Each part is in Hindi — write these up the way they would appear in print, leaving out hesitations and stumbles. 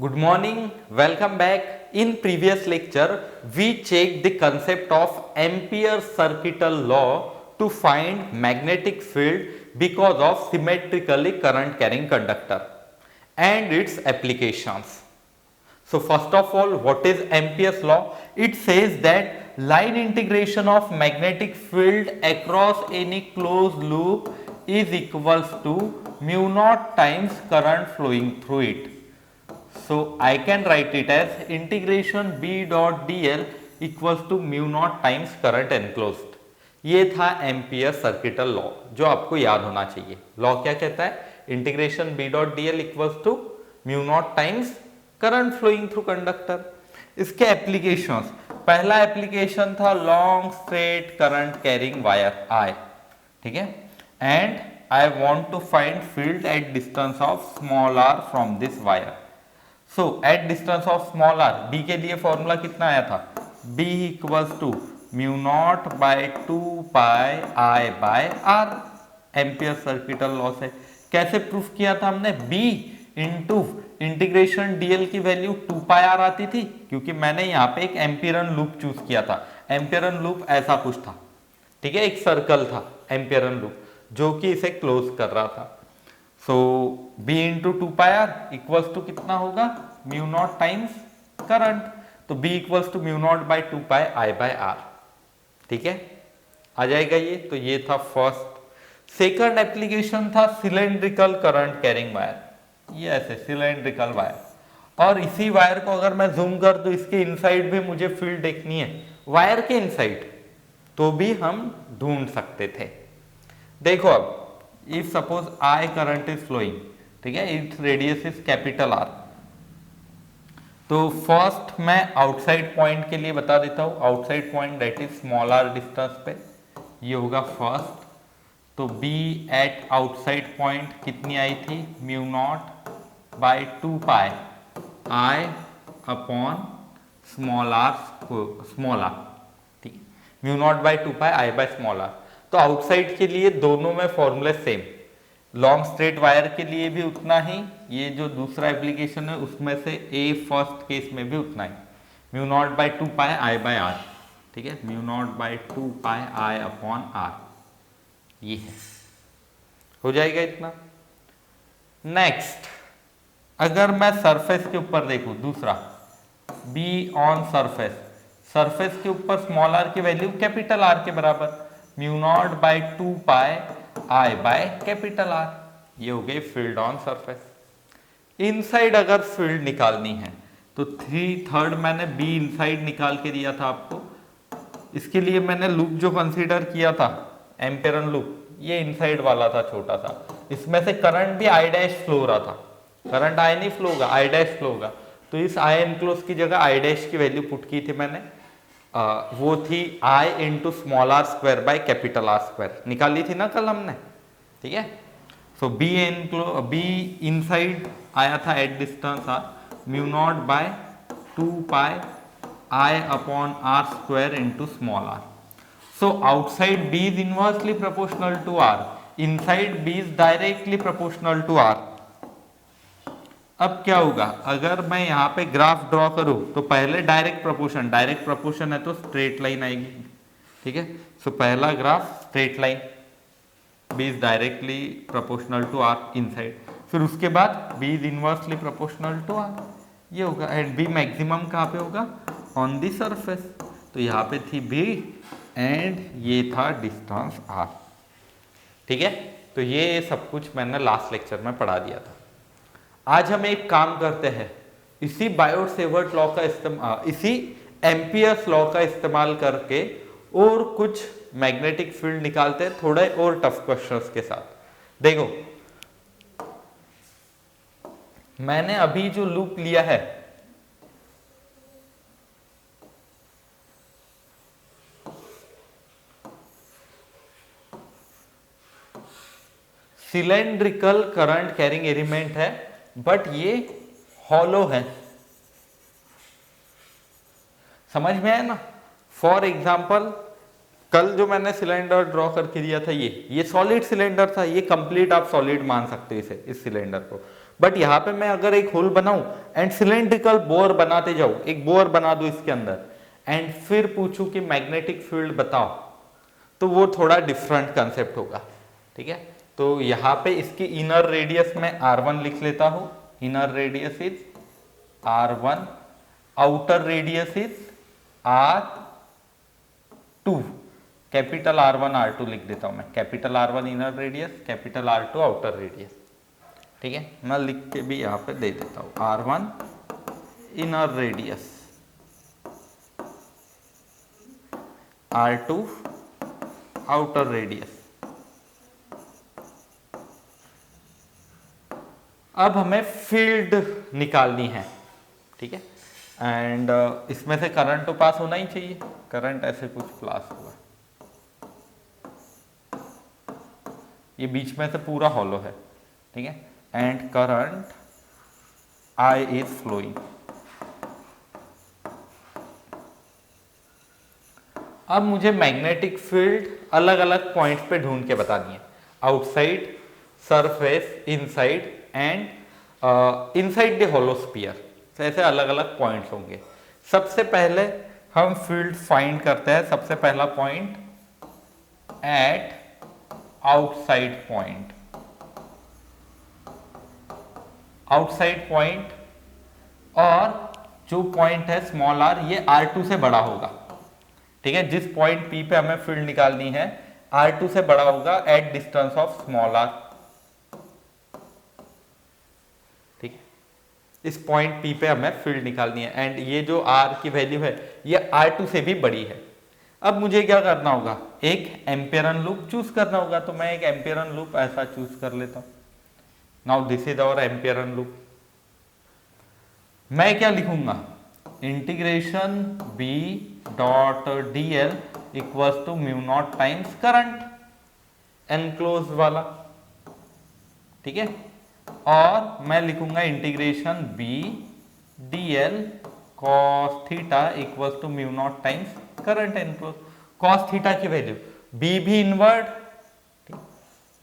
Good morning, welcome back. In previous lecture, we checked the concept of Ampere's circuital law to find magnetic field because of symmetrically current carrying conductor and its applications. So first of all, what is Ampere's law? It says that line integration of magnetic field across any closed loop is equals to mu naught times current flowing through it. So I can write it as integration B dot dl equals to mu naught times current enclosed. ये था एम्पियर सर्किटल लॉ जो आपको याद होना चाहिए. लॉ क्या कहता है? Integration B dot dl equals to mu not times current flowing through conductor. इसके एप्लीकेशंस, पहला एप्लीकेशन था long straight current carrying wire I, ठीक है, and I want to find field at distance of small r from this wire. So at distance of small r, b के लिए फॉर्मूला कितना आया था? b equals to mu not by 2 pi I by r. Ampere circuital law से कैसे प्रूफ किया था हमने? b इंटू इंटीग्रेशन dl की वैल्यू 2 पाई r आती थी, क्योंकि मैंने यहाँ पे एक एम्पियरन लूप चूज किया था. एम्पियरन लूप ऐसा कुछ था, ठीक है, एक सर्कल था एम्पियरन लूप जो कि इसे क्लोज कर रहा था. So b into 2 pi r equals to कितना होगा? Mu not times current. तो b equals to mu not by 2 pi I by r. ठीक है, आ जाएगा ये. तो ये था फर्स्ट. सेकंड एप्लीकेशन था सिलेंड्रिकल करंट कैरिंग वायर. ये ऐसे सिलेंड्रिकल वायर, और इसी वायर को अगर मैं जूम कर दूं, इसके इनसाइड भी मुझे फील्ड देखनी है वायर के इनसाइड, तो भी हम ढूंढ सकते थे. देखो अब, if suppose I current is flowing, ठीक है, it's radius is capital R. तो फर्स्ट मैं आउटसाइड पॉइंट के लिए बता देता हूं. Outside point that is small r distance पे, ये होगा फर्स्ट. तो B एट आउटसाइड पॉइंट कितनी आई थी? Mu not by 2 pi I upon small r. ठीक, mu not by 2 pi I by small r. तो आउटसाइड के लिए दोनों में फॉर्मूले सेम. लॉन्ग स्ट्रेट वायर के लिए भी उतना ही, ये जो दूसरा एप्लीकेशन है उसमें से A फर्स्ट केस में भी उतना ही, mu not by 2 pi I by r. ठीक है, mu not by 2 pi I upon r. ये है, हो जाएगा इतना. नेक्स्ट, अगर मैं सरफेस के ऊपर देखूं, दूसरा B ऑन सरफेस, सरफेस के ऊपर स्मॉल r की वैल्यू कैपिटल R के बराबर, mu not by 2 pi I by capital R. ये हो गई फील्ड ऑन सरफेस. इनसाइड अगर फील्ड निकालनी है तो थर्ड मैंने B इनसाइड निकाल के दिया था आपको. इसके लिए मैंने लूप जो कंसीडर किया था एम्पियरन लूप, ये इनसाइड वाला था छोटा सा. इसमें से करंट भी I डैश फ्लो हो रहा था. करंट I नहीं फ्लो होगा, I डैश फ्लो होगा. तो इस I एनक्लोज की जगह I डैश की वैल्यू पुट की थी मैंने, वो थी I into small r square bye capital R square. निकाली थी ना कल हमने, ठीक है. सो B इनसाइड आया था at distance R, mu not by 2 pi I upon R square into small r. So outside B is inversely proportional to R, inside B is directly proportional to R. अब क्या होगा? अगर मैं यहाँ पे ग्राफ ड्रॉ करूँ तो पहले डायरेक्ट प्रोपोर्शन है तो स्ट्रेट लाइन आएगी, ठीक है. सो पहला graph straight line, B is directly proportional to R inside. फिर उसके बाद B is inversely proportional to R, ये होगा. एंड B मैक्सिमम कहाँ पे होगा? On the surface. तो यहाँ पे थी B एंड ये था डिस्टेंस R. ठीक है, तो ये सब कुछ मैंने लास्ट लेक्चर में पढ़ा दिया था. आज हम एक काम करते हैं, इसी बायोट-सेवर्ट लॉ का इस्तेमाल, इसी एम्पियर्स लॉ का इस्तेमाल करके और कुछ मैग्नेटिक फील्ड निकालते हैं, थोड़े और टफ क्वेश्चंस के साथ. देखो, मैंने अभी जो लूप लिया है, सिलेंड्रिकल करंट कैरिंग एलिमेंट है, बट ये हॉलो है. समझ में आया ना? फॉर एग्जाम्पल, कल जो मैंने सिलेंडर ड्रॉ करके दिया था, ये सॉलिड सिलेंडर था. ये कंप्लीट आप सॉलिड मान सकते हो इसे, इस सिलेंडर को. बट यहाँ पे मैं अगर एक होल बनाऊं एंड सिलेंड्रिकल बोर बनाते जाऊं, एक बोर बना दूं इसके अंदर एंड फिर पूछूं कि मैग्नेटिक फील्ड बताओ, तो वो थोड़ा डिफरेंट कंसेप्ट होगा। ठीक है, तो यहाँ पे इसकी इनर रेडियस में R1 लिख लेता हूं, inner radius is R1, outer radius is R2, capital R1 R2 लिख देता हूं मैं, capital R1 inner radius, capital R2 outer radius. ठीक है, मैं लिख के भी यहाँ पे दे देता हूं R1 inner radius, R2 outer radius. अब हमें फील्ड निकालनी है। ठीक है, एंड इसमें से करंट तो पास होना ही चाहिए, करंट ऐसे कुछ पास होगा, ये बीच में से पूरा हॉलो है। ठीक है, and current I is flowing. अब मुझे मैग्नेटिक फील्ड अलग अलग पॉइंट्स पे ढूंढ के बतानी है, outside, surface, inside and inside the hollow sphere. ऐसे अलग अलग पॉइंट्स होंगे। सबसे पहले हम फील्ड फाइंड करते हैं, सबसे पहला point at outside point, outside point, और जो पॉइंट है स्मॉल r, ये R2 से बड़ा होगा। ठीक है, जिस पॉइंट P पे हमें फील्ड निकालनी है R2 से बड़ा होगा eight distance of small r। ठीक है, इस पॉइंट P पे हमें फील्ड निकालनी है एंड ये जो R की वैल्यू है ये R2 से भी बड़ी है। अब मुझे क्या करना होगा, एक एम्पियरन लूप चूज करना होगा, तो मैं एक एम्पियरन लूप ऐसा चूज कर लेता हूं। Now this is our Amperian loop. मैं क्या लिखूंगा, integration B dot dl equals to mu not times current, enclose वाला। ठीक है, और मैं लिखूंगा integration B dl cos theta equals to mu not times current enclose. cos theta की वैल्यू B भी इनवर्ट,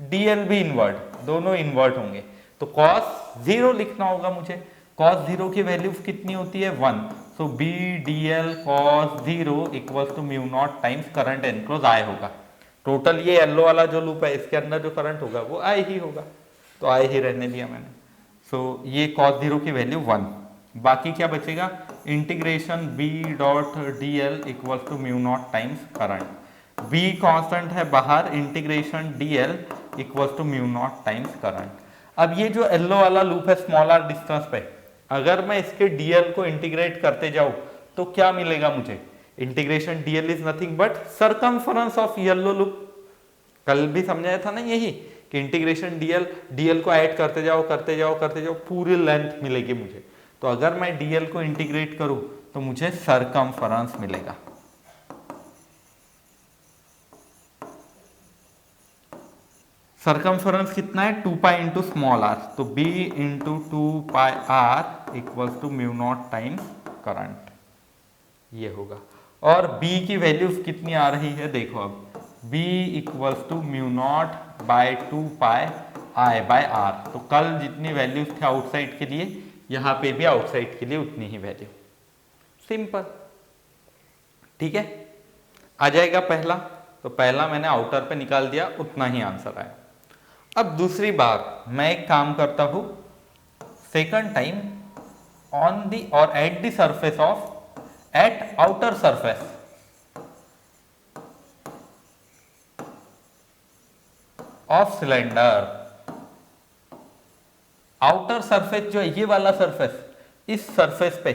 dl भी इनवर्ट, दोनों इनवर्ट होंगे, तो cos 0 लिखना होगा मुझे। cos 0 की वैल्यू कितनी होती है 1, so B dl cos 0 equals to mu not times current enclose I होगा। टोटल ये येलो वाला जो लूप है इसके अंदर जो करंट होगा वो I ही होगा, तो I ही रहने दिया मैंने। सो ये cos 0 की वैल्यू 1, बाकी क्या बचेगा, integration B dot dl equals to mu not times current. B constant है बाहर, integration dl equals to mu not times current. अब ये जो येलो वाला लूप है स्मॉल r डिस्टेंस पे, अगर मैं इसके dl को इंटीग्रेट करते जाऊं तो क्या मिलेगा मुझे, integration dl is nothing but circumference of yellow loop. कल भी समझाया था ना यही कि इंटीग्रेशन dl को ऐड करते जाओ करते जाओ करते जाओ, पूरी लेंथ मिलेगी मुझे। तो अगर मैं dl को इंटीग्रेट करूं तो मुझे सर्कमफरेंस मिलेगा। सर्कमफरेंस कितना है 2 पाई इंटू स्मॉल r, तो b into 2 pi r equals to mu not times current, ये होगा। और b की वैल्यू कितनी आ रही है देखो, अब b equals to mu not by 2 pi i by r, तो कल जितनी वैल्यूज थे आउटसाइड के लिए यहाँ पे भी आउटसाइड के लिए उतनी ही वैल्यू, सिंपल। ठीक है, आ जाएगा पहला, तो पहला मैंने आउटर पे निकाल दिया, उतना ही आंसर आया। अब दूसरी बार मैं एक काम करता हूं, सेकंड टाइम ऑन दी और at the surface of, eight outer surface of cylinder, outer surface जो है ये वाला सरफेस, इस सरफेस पे,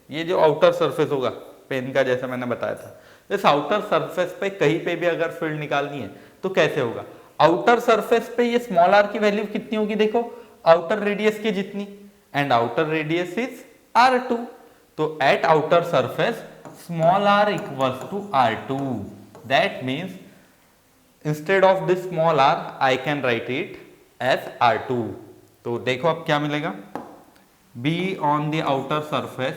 ये जो आउटर सरफेस होगा पेन का जैसे मैंने बताया था, इस आउटर सरफेस पे कहीं पे भी अगर फील्ड निकालनी है तो कैसे होगा, आउटर सरफेस पे ये स्मॉल r की वैल्यू कितनी होगी देखो, आउटर रेडियस की जितनी, and outer radius is r2, तो at outer surface small r equals to r2, that means instead of this small r I can write it as r2। तो देखो अब क्या मिलेगा, b on the outer surface,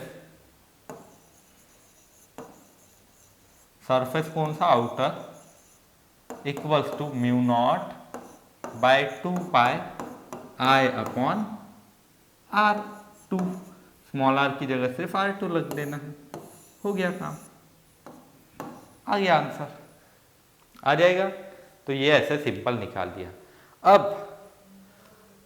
surface कौन सा outer, equals to mu not by 2 pi i upon R2, small r की जगह सिर्फ R2 लग देना है, हो गया काम, आ गया आंसर, आ जाएगा। तो ये ऐसे सिंपल निकाल दिया। अब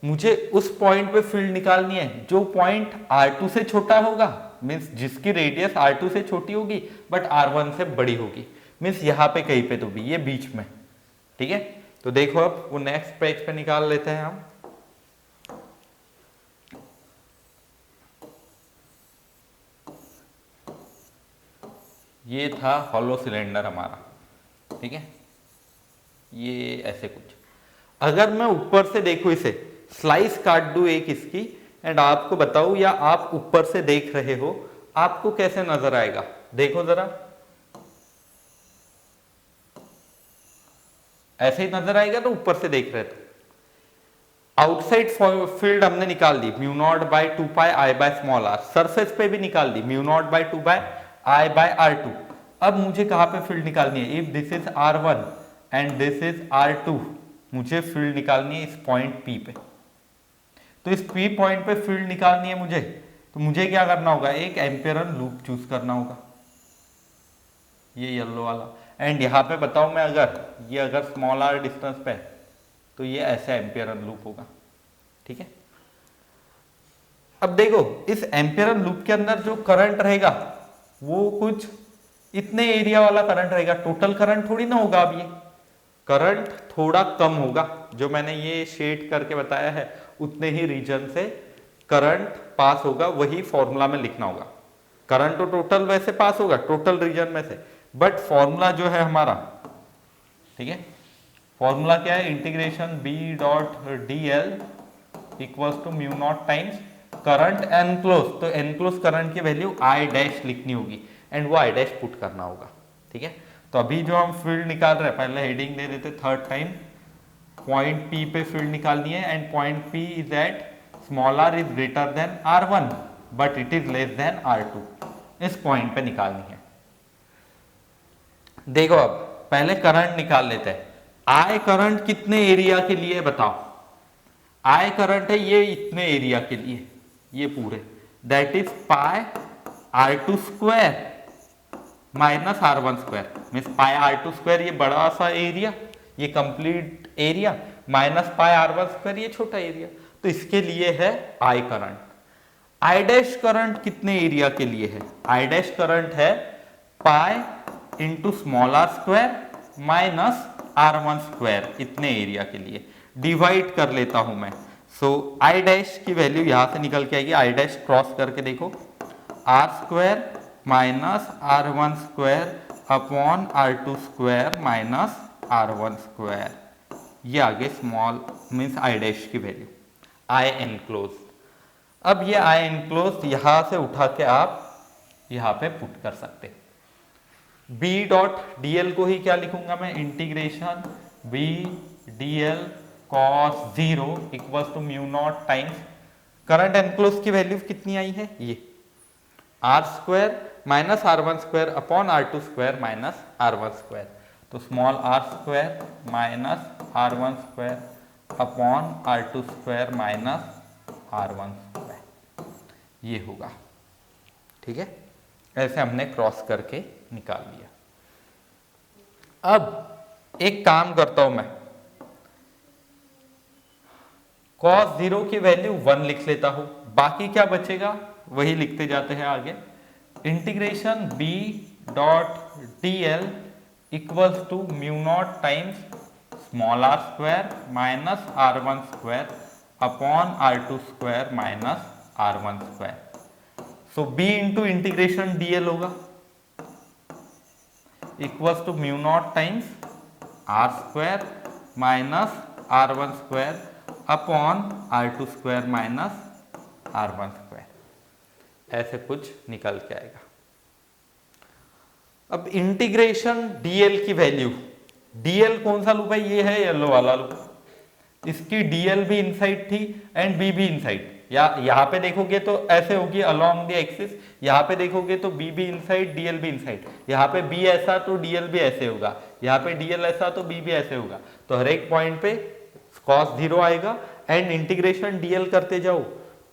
मुझे उस पॉइंट पे फील्ड निकालनी है जो पॉइंट R2 से छोटा होगा, मीन्स जिसकी रेडियस R2 से छोटी होगी बट R1 से बड़ी होगी, मीन्स यहाँ पे कहीं पे तो भी, ये बीच में, ठीक है। तो देखो अब वो नेक्स्ट पेज पे निकाल लेते हैं हम। ये था हॉलो सिलेंडर हमारा, ठीक है, ये ऐसे कुछ। अगर मैं ऊपर से देखूं, इसे स्लाइस काट दूं एक इसकी एंड आपको बताऊं, या आप ऊपर से देख रहे हो, आपको कैसे नजर आएगा, देखो जरा, ऐसे ही नजर आएगा तो ऊपर से देख रहे थे। आउटसाइड फील्ड हमने निकाल दी, mu not by 2 pi I by small R, surface पे भी निकाल दी, mu not by 2 by I by R2। अब मुझे कहां पे फील्ड निकालनी है, if this is R1 and this is R2, मुझे फील्ड निकालनी है इस पॉइंट P पे। तो इस P पॉइंट पे फील्ड निकालनी है मुझे, तो मुझे क्या करना होगा, एक एम्पियरन लूप चूज करना होगा, ये येलो वाला। एंड यहाँ पे बताऊं मैं, अगर स्मॉल r डिस्टेंस पे, तो ये ऐसे एम्पियरन लूप होगा, ठीक है। अब देखो इस एम्पियरन लूप के अंदर जो करंट रहेगा वो कुछ इतने एरिया वाला करंट रहेगा, टोटल करंट थोड़ी ना होगा। अब ये करंट थोड़ा कम होगा, जो मैंने ये शेड करके बताया है उतने ही रीजन से करंट पास होगा, वही फॉर्मूला में लिखना होगा। करंट तो टोटल वैसे पास होगा टोटल रीजन में से, बट फॉर्मूला जो है हमारा, ठीक है, फॉर्मूला क्या है, integration B dot DL equals to mu not times current enclose, तो एनक्लोज करंट की वैल्यू I डैश लिखनी होगी एंड वो I डैश पुट करना होगा, ठीक है। तो अभी जो हम फील्ड निकाल रहे हैं, पहले हेडिंग दे देते, थर्ड टाइम पॉइंट P पे फील्ड निकालनी है and point P is at small r is greater than R1 but it is less than R2, इस पॉइंट पे निकालनी है। देखो अब पहले करंट निकाल लेते हैं। I करंट कितने एरिया के लिए बताओ, I करंट है ये इतने एरिया के लिए, ये पूरे, that is pi R2 square minus R1 square, means pi R2 square ये बड़ा सा एरिया, ये complete area, minus pi R1 square ये छोटा एरिया। तो इसके लिए है I current. I dash current कितने एरिया के लिए है, I डैश करंट है पाई into small r square minus R1 square, इतने एरिया के लिए। डिवाइड कर लेता हूं मैं, सो I डैश की वैल्यू यहां से निकल के आएगी, I डैश क्रॉस करके देखो, R square minus R1 square upon R2 square minus R1 square, ये आगे स्मॉल मीन्स I डैश की वैल्यू, I एनक्लोज। अब ये I एनक्लोज यहां से उठा के आप यहां पे पुट कर सकते हैं। B डॉट DL को ही क्या लिखूंगा मैं, integration B DL cos 0 equals to mu not times current enclose की वैल्यू कितनी आई है, ये R square minus R1 square upon R2 square minus R1 square, तो small r square minus R1 square upon R2 square minus R1 square, ये होगा, ठीक है। ऐसे हमने क्रॉस करके निकाल लिया। अब एक काम करता हूं मैं, cos 0 की वैल्यू 1 लिख लेता हूं, बाकी क्या बचेगा वही लिखते जाते हैं आगे। Integration B dot DL equals to mu not times small r square minus R1 square upon R2 square minus R1 square, so B into integration DL होगा equals to mu not times R square minus R1 square upon R2 square minus R1 square, ऐसे कुछ निकल के आएगा। अब इंटीग्रेशन DL की वैल्यू, DL कौन सा लूप है, ये है येलो वाला लूप, इसकी DL भी इनसाइड थी एंड B भी इनसाइड, या यहाँ पे देखोगे तो ऐसे होगी अलोंग द एक्सिस, यहाँ पे देखोगे तो B भी इनसाइड DL भी इनसाइड, यहाँ पे B ऐसा तो DL भी ऐसे होगा, यहाँ पे DL ऐसा तो B भी ऐसे होगा, तो हर एक पॉइंट पे cos 0 आएगा एंड इंटीग्रेशन DL करते जाओ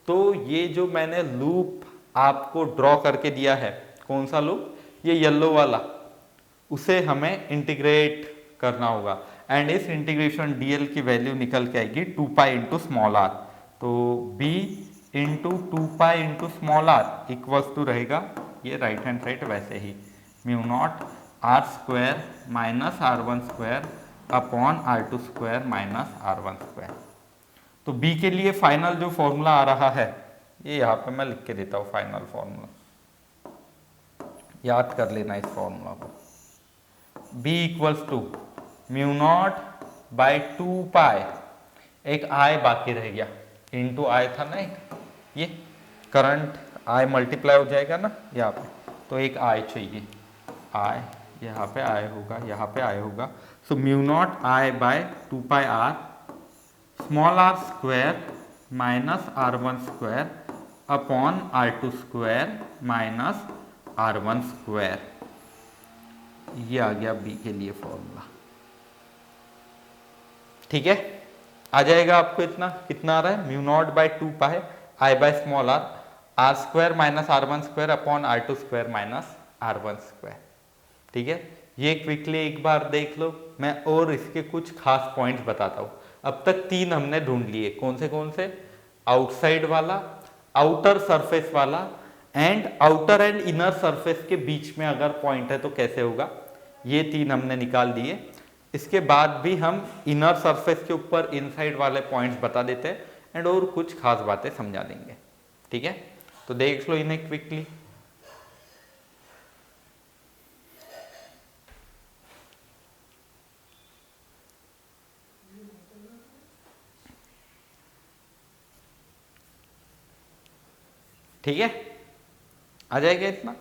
तो ये जो मैंने लूप आपको ड्रॉ करके दिया है, कौन सा लूप, ये येलो वाला, उसे हमें इंटीग्रेट करना होगा एंड इस इंटीग्रेशन डीएल की वैल्यू निकल के आएगी 2 पाई इंटू स्मॉल आर। तो B into 2 pi into small R equals to रहेगा ये राइट हैंड साइड वैसे ही mu naught R square minus R one square upon R two square minus R one square. तो बी के लिए फाइनल जो फॉर्मूला आ रहा है, ये यहाँ पे मैं लिख के देता हूँ फाइनल फॉर्मूला, याद कर लेना इस फॉर्मूला को। b equals to mu not by 2 pi, एक आई बाकी रह गया, इंटू आई था ना एक, ये करंट आई मल्टीप्लाई हो जाएगा ना यहाँ पे, तो एक आई चाहिए, आई यहाँ पे आई होगा, यहाँ पे आई होगा। So mu not I by 2 pi R small R square minus R one square upon R two square minus R one square. ये आ गया बी के लिए फॉर्मूला। ठीक है, आ जाएगा आपको इतना, कितना आ रहा है, mu not by 2 pi I by small R R square minus R one square upon R two square minus R one square. ठीक है, ये क्विकली एक बार देख लो, मैं और इसके कुछ खास पॉइंट्स बताता हूँ। अब तक 3 हमने ढूंढ लिए, कौन से, आउटसाइड वाला, आउटर सरफेस वाला and outer and inner surface के बीच में अगर पॉइंट है तो कैसे होगा, ये 3 हमने निकाल दिए। इसके बाद भी हम इनर सरफेस के ऊपर इनसाइड वाले पॉइंट्स बता देते हैं एंड और कुछ खास बातें समझा देंगे। ठीक है, तो देख लो इन्हें क्विकली। ठीक है, आ जाएगा इतना।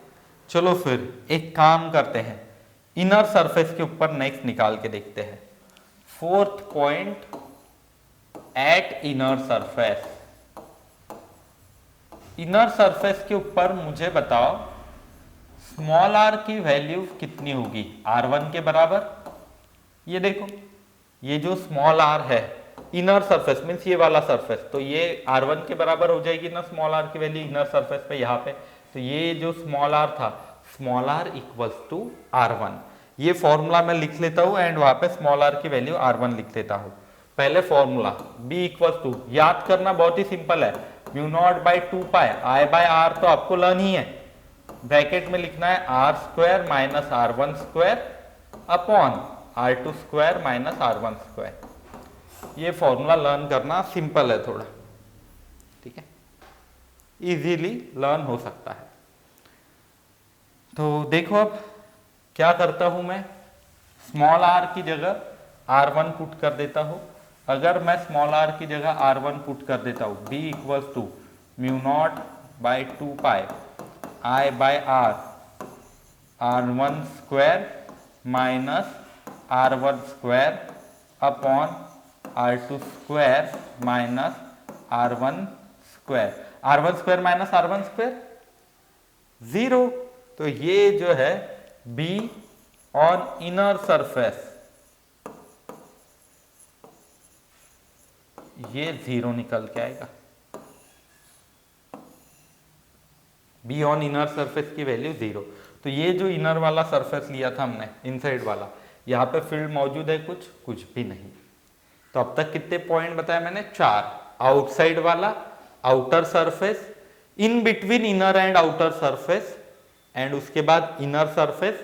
चलो फिर एक काम करते हैं, इनर सरफेस के ऊपर नेक्स्ट निकाल के देखते हैं। 4th point eight inner surface, inner surface के ऊपर मुझे बताओ स्मॉल आर की वैल्यू कितनी होगी, R1 के बराबर। ये देखो, ये जो स्मॉल आर है इनर सरफेस मीन्स ये वाला सरफेस, तो ये R1 के बराबर हो जाएगी ना स्मॉल आर की वैल्यू इनर सरफेस पे यहाँ पे। तो ये जो स्मॉल आर था, small R equals to R1, ये फॉर्मूला मैं लिख लेता हूँ एंड वहां पे स्मॉल आर की वैल्यू R1 लिख लेता हूँ। पहले फॉर्मूला b इक्वल्स टू, याद करना बहुत ही सिंपल है, mu not by 2 pi I by R तो आपको लर्न ही है, ब्रैकेट में लिखना है R square minus R one square upon R two square minus R one square. ये फॉर्मूला लर्न करना सिंपल है थोड़ा, ठीक है, इजीली लर्न हो सकता है। तो देखो अब क्या करता हूं मैं, स्मॉल आर की जगह R1 पुट कर देता हूं। अगर मैं स्मॉल आर की जगह R1 पुट कर देता हूं, b equals to mu not by 2 pi I by R R1 square minus R1 square upon R2 square minus R1 square, R1 square minus R1 square 0। तो ये जो है B ऑन इनर सरफेस, ये 0 निकल के आएगा। B ऑन इनर सरफेस की वैल्यू 0। तो ये जो इनर वाला सरफेस लिया था हमने, इनसाइड वाला, यहाँ पे फील्ड मौजूद है कुछ भी नहीं। तो अब तक कितने पॉइंट बताया मैंने, 4, आउटसाइड वाला, outer surface, in between inner and outer surface and उसके बाद इनर सरफेस।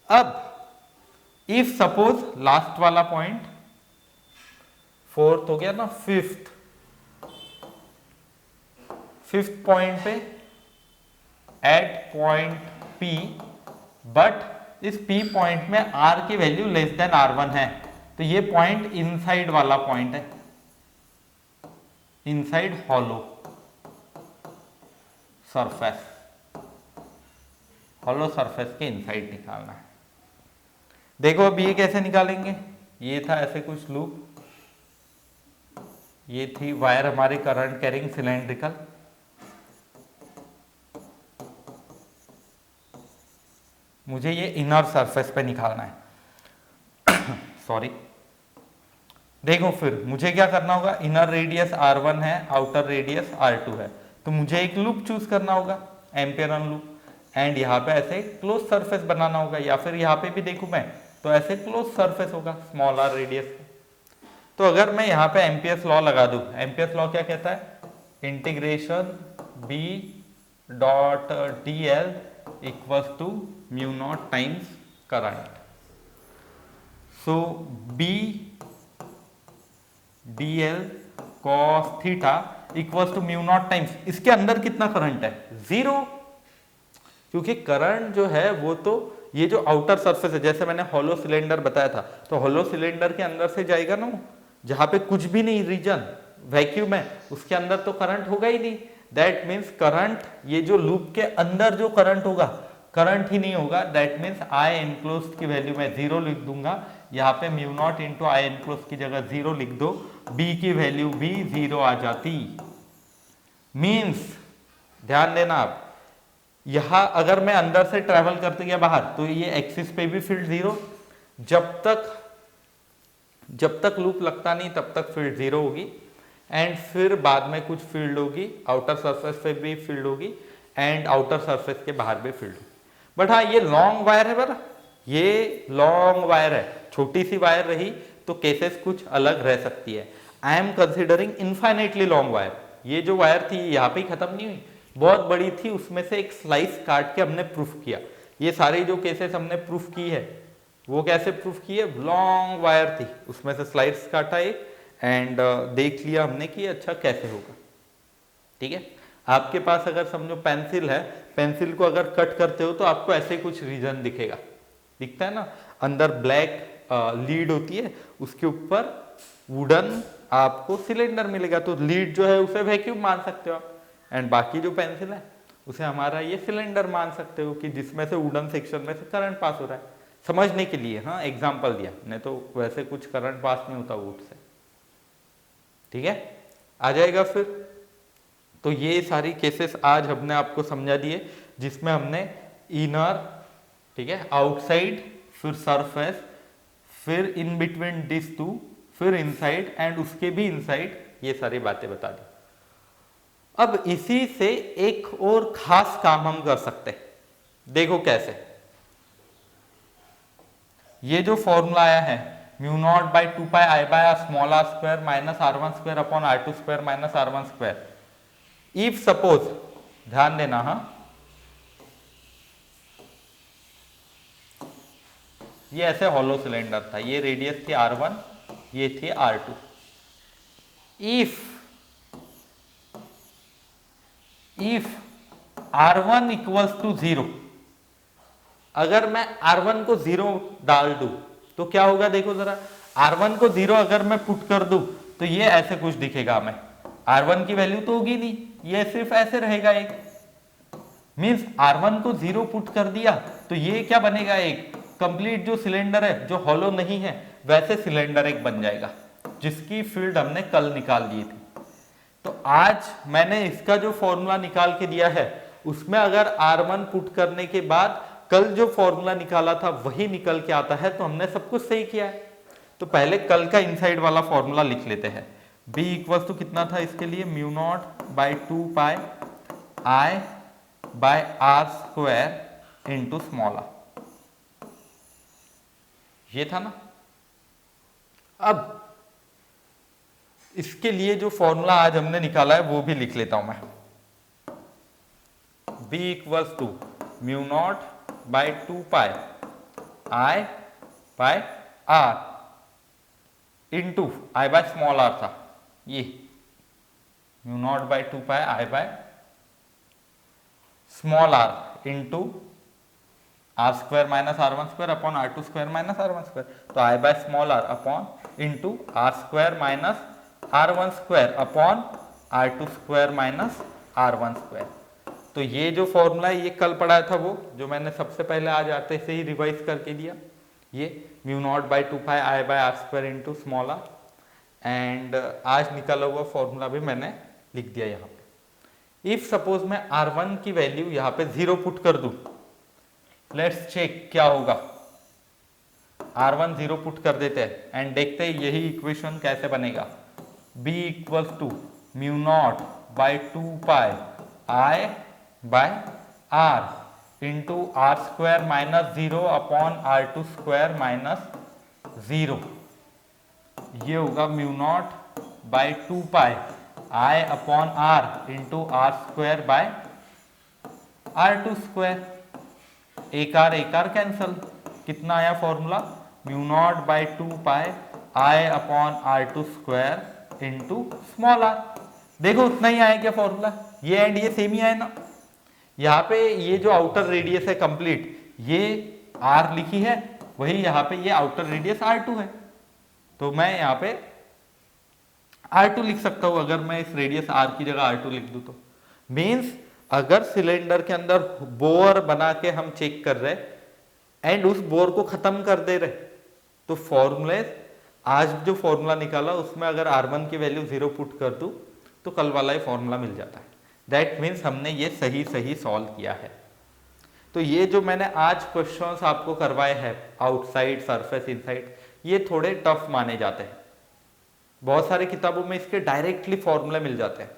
अब इफ सपोज लास्ट वाला पॉइंट 4th हो गया ना, 5th पॉइंट पे एट पॉइंट P, बट इस P पॉइंट में R की वैल्यू लेस देन R1 है, तो ये पॉइंट इनसाइड वाला पॉइंट है, inside hollow surface, hollow surface के इनसाइड निकालना है। देखो अब ये कैसे निकालेंगे, ये था ऐसे कुछ लूप, ये थी वायर हमारी करंट कैरिंग सिलेंड्रिकल, मुझे ये इनर सरफेस पे निकालना है सॉरी, देखो फिर मुझे क्या करना होगा, इनर रेडियस R1 है, आउटर रेडियस R2 है, तो मुझे एक लूप चूज करना होगा, एम्पियरन लूप, एंड यहाँ पे ऐसे क्लोज सरफेस बनाना होगा, या फिर यहाँ पे भी देखूं मैं तो ऐसे क्लोज सरफेस होगा स्मॉल r रेडियस। तो अगर मैं यहाँ पे एम्पियर्स लॉ लगा दूं, एम्पियर्स लॉ क्या कहता है, integration B dot dl equals to mu not times current. So B dl cos theta equals to mu not times, इसके अंदर कितना करंट है, जीरो, क्योंकि करंट जो है वो तो ये जो आउटर सरफेस है, जैसे मैंने हॉलो सिलेंडर बताया था, तो हॉलो सिलेंडर के अंदर से जाएगा ना, जहां पे कुछ भी नहीं रीजन वैक्यूम है, उसके अंदर तो करंट होगा ही नहीं। दैट मीन्स करंट, ये जो लूप के अंदर जो करंट होगा, करंट ही नहीं होगा। दैट मीन्स आई एनक्लोज्ड की वैल्यू मैं जीरो लिख दूंगा, यहाँ पे म्यू नॉट इंटू आई एनक्लोज्ड की जगह जीरो लिख दो, बी की वैल्यू भी जीरो आ जाती। मीन्स ध्यान देना आप, यहां अगर मैं अंदर से ट्रेवल करते गया बाहर, तो ये एक्सिस पे भी फील्ड जीरो, जब तक लूप लगता नहीं तब तक फील्ड जीरो होगी, एंड फिर बाद में कुछ फील्ड होगी, आउटर सरफेस पे भी फील्ड होगी, एंड आउटर सरफेस के बाहर भी फील्ड होगी। बट हाँ, ये लॉन्ग वायर है बरा, ये लॉन्ग वायर है, छोटी सी वायर रही तो केसेस कुछ अलग रह सकती है। I am considering infinitely long wire, ये जो वायर थी यहाँ पे ही खत्म नहीं हुई, बहुत बड़ी थी, उसमें से एक स्लाइस काट के हमने प्रूफ किया। ये सारी जो केसेस हमने प्रूफ की है वो कैसे प्रूफ की है, लॉन्ग वायर थी, उसमें से स्लाइस काटा एक, एंड देख लिया हमने कि अच्छा कैसे होगा। ठीक है, आपके पास अगर समझो पेंसिल है, पेंसिल को अगर कट करते हो तो आपको ऐसे कुछ रीजन दिखेगा, दिखता है ना, अंदर ब्लैक लीड होती है, उसके ऊपर वुडन आपको सिलेंडर मिलेगा, तो लीड जो है उसे वैक्यूम मान सकते हो आप, एंड बाकी जो पेंसिल है उसे हमारा ये सिलेंडर मान सकते हो कि जिसमें से वुडन सेक्शन में से करंट पास हो रहा है। समझने के लिए हाँ एग्जांपल दिया, नहीं तो वैसे कुछ करंट पास नहीं होता वुड से। ठीक है, आ जाएगा फिर। तो ये सारी केसेस आज हमने आपको समझा दिए, जिसमें हमने इनर, ठीक है, आउटसाइड, फिर सरफेस, फिर इन बिटवीन दिस टू, फिर इनसाइड, एंड उसके भी इनसाइड, ये सारी बातें बता दी। अब इसी से एक और खास काम हम कर सकते हैं, देखो कैसे। ये जो फॉर्मूला आया है mu not by two pi I by R small R square minus R one square upon R two square minus R one square, if suppose, ध्यान देना, हाँ ये ऐसे हॉलो सिलेंडर था, ये रेडियस थी R1, ये थी R2। If R1 equals to 0, अगर मैं R1 को 0 डाल दूं तो क्या होगा, देखो जरा, R1 को 0 अगर मैं पुट कर दूं तो ये ऐसे कुछ दिखेगा हमें, R1 की वैल्यू तो होगी नहीं, ये सिर्फ ऐसे रहेगा एक। मींस R1 को 0 पुट कर दिया तो ये क्या बनेगा, एक कंप्लीट जो सिलेंडर है, जो हॉलो नहीं है, वैसे सिलेंडर एक बन जाएगा, जिसकी फील्ड हमने कल निकाल ली थी। तो आज मैंने इसका जो फॉर्मूला निकाल के दिया है, उसमें अगर R1 पुट करने के बाद कल जो फॉर्मूला निकाला था वही निकल के आता है, तो हमने सब कुछ सही किया है। तो पहले कल का इनसाइड वाला फॉर्मूला लिख लेते हैं। B इक्वल टू कितना था इसके लिए, mu not by two pi I by R square into small R, ये था ना। अब इसके लिए जो फॉर्मूला आज हमने निकाला है वो भी लिख लेता हूं मैं। B equals to mu not by two pi I by R into I by small R था, ये mu not by two pi I by small R into R square minus R one square upon R two square minus R one square, तो I by small R upon into R square minus R one square upon R two square minus R one square. तो ये जो फॉर्मूला है ये कल पढ़ाया था, वो जो मैंने सबसे पहले आज आते से ही रिवाइज करके दिया, ये mu not by two pi I by R square into small R, and आज निकाला हुआ फॉर्मूला भी मैंने लिख दिया यहाँ पे। इफ सपोज मैं R1 की वैल्यू यहाँ पे 0 पुट कर दूं, लेट्स चेक क्या होगा। R1 0 पुट कर देते हैं एंड देखते हैं यही इक्वेशन कैसे बनेगा। B equals to mu not by 2 pi I by R into R square minus 0 upon R2 square minus 0। ये होगा mu not by 2 pi I upon R into R square by R2 square. एक आर कैंसल, कितना आया फॉर्मूला, mu not by 2 pi I upon R2 square into small r। देखो उतना ही आया क्या फॉर्मूला, ये एंड ये सेम ही आया ना। यहाँ पे ये जो आउटर रेडियस है कंप्लीट, ये r लिखी है, वही यहाँ पे ये आउटर रेडियस R2 है, तो मैं यहाँ पे R2 लिख सकता हूँ। अगर मैं इस रेडियस r की जगह R2 लिख दूँ तो मीन्स अगर सिलेंडर के अंदर बोर बना के हम चेक कर रहे एंड उस बोर को खत्म कर दे रहे, तो फॉर्मूले आज जो फॉर्मूला निकाला उसमें अगर R1 की वैल्यू 0 पुट कर दूं तो कल वाला ही फॉर्मूला मिल जाता है। दैट मीन्स हमने ये सही सॉल्व किया है। तो ये जो मैंने आज क्वेश्चंस आपको करवाए हैं आउटसाइड सरफेस इनसाइड, ये थोड़े टफ माने जाते हैं। बहुत सारी किताबों में इसके डायरेक्टली फॉर्मूले मिल जाते हैं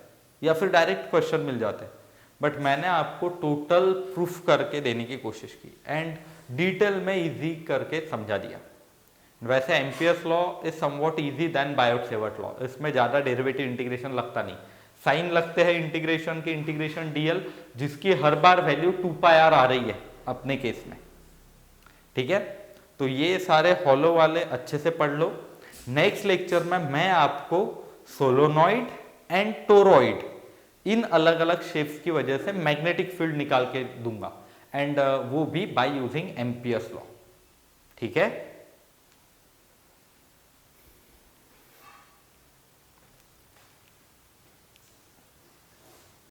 या फिर डायरेक्ट क्वेश्चन मिल जाते हैं, बट मैंने आपको टोटल प्रूफ करके देने की कोशिश की एंड डिटेल में इजी करके समझा दिया। वैसे Ampere's law is somewhat easy than Biot Savart law, इसमें ज़्यादा डेरिवेटिव इंटीग्रेशन लगता नहीं, साइन लगते हैं इंटीग्रेशन के, इंटीग्रेशन डीएल जिसकी हर बार वैल्यू 2 पाई r आ रही है अपने केस में, ठीक है। तो ये सारे हॉलो वाले अच्छे से पढ़ लो। नेक्स्ट लेक्चर में मैं आपको सोलोनॉइड एंड टोरॉइड इन अलग अलग शेप्स की वजह से मैग्नेटिक फील्ड निकाल के दूंगा एंड वो भी बाय यूजिंग एम्पियर्स लॉ, ठीक है।